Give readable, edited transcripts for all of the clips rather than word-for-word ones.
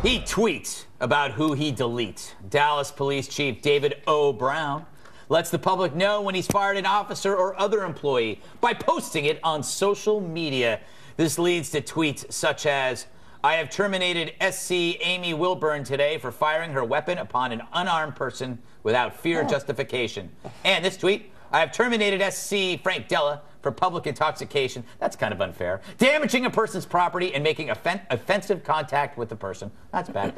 He tweets about who he deletes. Dallas Police Chief David O. Brown lets the public know when he's fired an officer or other employee by posting it on social media. This leads to tweets such as, "I have terminated SC Amy Wilburn today for firing her weapon upon an unarmed person without fear or justification." And this tweet, "I have terminated SC Frank Della for public intoxication." That's kind of unfair. "Damaging a person's property and making offensive contact with the person." That's bad.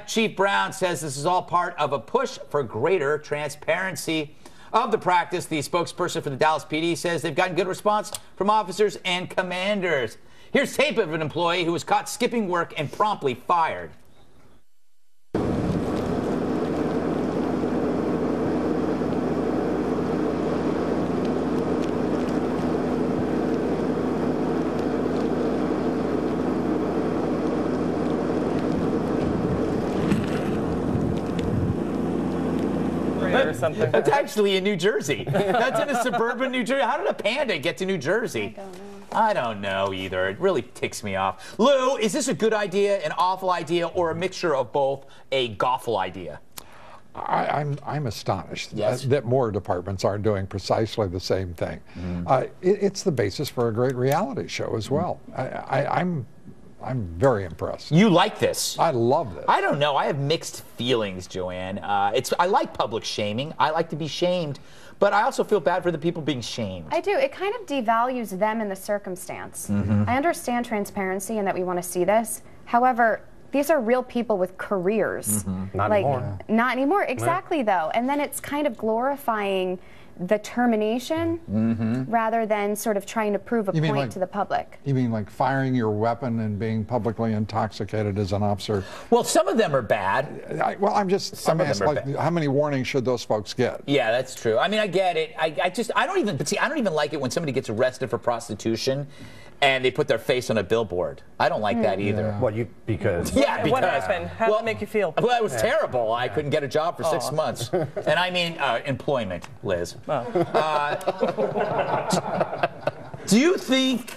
Chief Brown says this is all part of a push for greater transparency of the practice. The spokesperson for the Dallas PD says they've gotten good response from officers and commanders. Here's tape of an employee who was caught skipping work and promptly fired. Or something. That's actually in New Jersey. That's in a suburban New Jersey. How did a panda get to New Jersey? I don't know either. It really ticks me off. Lou, is this a good idea, an awful idea, or a mixture of both, a gawful idea? I'm astonished Yes. that more departments aren't doing precisely the same thing. It's the basis for a great reality show as well. I'm very impressed. You like this? I love this. I don't know. I have mixed feelings, Joanne. I like public shaming. I like to be shamed. But I also feel bad for the people being shamed. I do. It kind of devalues them in the circumstance. I understand transparency and that we want to see this. However, these are real people with careers. Not anymore. Not anymore. Exactly, though. And then it's kind of glorifying the termination rather than sort of trying to prove a point to the public. You mean like firing your weapon and being publicly intoxicated as an officer? Well, some of them are bad. I'm asking, like, how many warnings should those folks get? Yeah, that's true. I mean, I get it. I don't even like it when somebody gets arrested for prostitution and they put their face on a billboard. I don't like that either. Yeah. Well, because... Yeah, because... What happened? How did it make you feel? Well, it was terrible. I couldn't get a job for 6 months. And I mean employment, Liz. Do you think,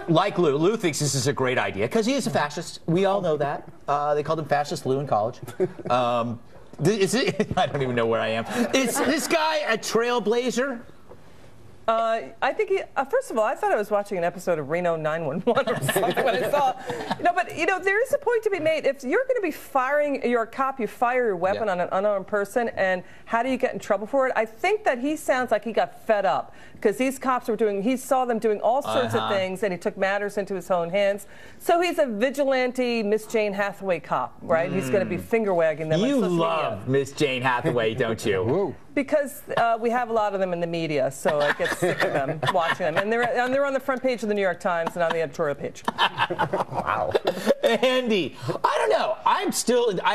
like Lou thinks this is a great idea, because he is a fascist. We all know that. They called him Fascist Lou in college. I don't even know where I am. Is this guy a trailblazer? I think first of all, I thought I was watching an episode of Reno 911 or something when I saw. But there is a point to be made. If you're going to be firing, you're a cop, you fire your weapon on an unarmed person, and how do you get in trouble for it? I think that he sounds like he got fed up because these cops were he saw them doing all sorts of things, and he took matters into his own hands. So he's a vigilante Miss Jane Hathaway cop, right? He's going to be finger wagging them. You on social love media. Miss Jane Hathaway, don't you? Because we have a lot of them in the media, so I get sick of them, watching them. And they're on the front page of the New York Times and on the editorial page. Wow. Andy, I don't know. I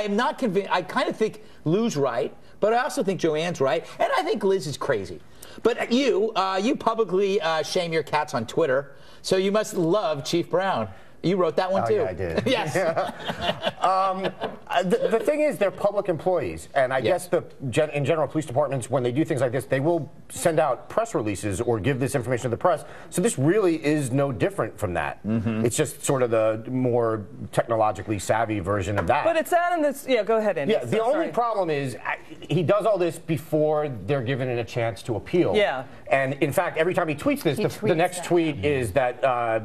am not convinced. I kind of think Lou's right, but I also think Joanne's right, and I think Liz is crazy. But you publicly shame your cats on Twitter, so you must love Chief Brown. You wrote that one too. Yeah, I did. Yes. The thing is, they're public employees, and I guess in general, police departments, when they do things like this, they will send out press releases or give this information to the press. So this really is no different from that. It's just sort of the more technologically savvy version of that. But it's out in this. Yeah, go ahead, Andy. Yeah, the only problem is he does all this before they're given a chance to appeal. Yeah. And in fact, every time he tweets this, the next tweet is that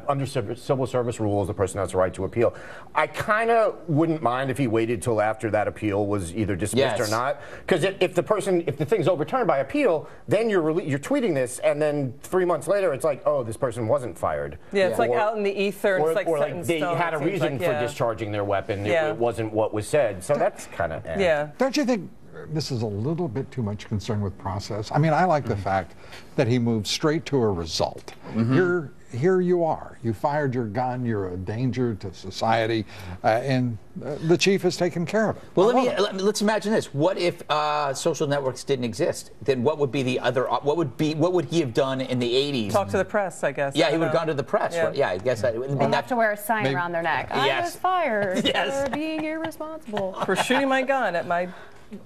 under civil service rules, the person has the right to appeal. I kind of wouldn't mind if he waited till after that appeal was either dismissed or not, because if the thing's overturned by appeal, then you're tweeting this, and then 3 months later, it's like, oh, this person wasn't fired. Yeah, it's like out in the ether. Or, It's like, or like they had a reason for discharging their weapon. It wasn't what was said. So that's kind of Don't you think this is a little bit too much concern with process? I mean, I like the fact that he moved straight to a result. Here you are. You fired your gun. You're a danger to society, and the chief has taken care of it. Well, let's imagine this. What if social networks didn't exist? Then what would be the other? What would he have done in the 80s? Talk to the press, I guess. Yeah, he would have gone to the press. Yeah, right? Yeah, I guess that would They'd have to wear a sign around their neck. I was fired for being irresponsible. For shooting my gun at my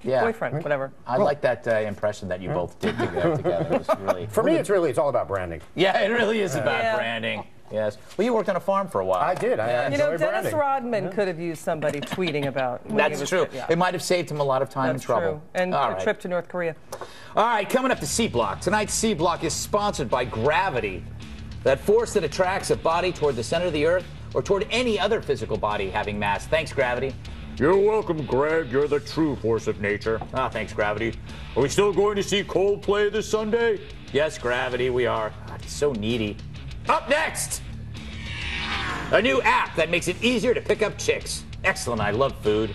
boyfriend, whatever. I like that impression that you both did together. It was really, for me, it's all about branding. Yeah, it really is about branding. Yes. Well, you worked on a farm for a while. I did. You know, Dennis Rodman could have used somebody tweeting about. That's true. It might have saved him a lot of time and trouble. True. And a trip to North Korea. All right, coming up to C Block. Tonight's C Block is sponsored by gravity, that force that attracts a body toward the center of the earth or toward any other physical body having mass. Thanks, gravity. You're welcome, Greg. You're the true force of nature. Ah, thanks, gravity. Are we still going to see Coldplay this Sunday? Yes, gravity, we are. God, he's so needy. Up next, a new app that makes it easier to pick up chicks. Excellent, I love food.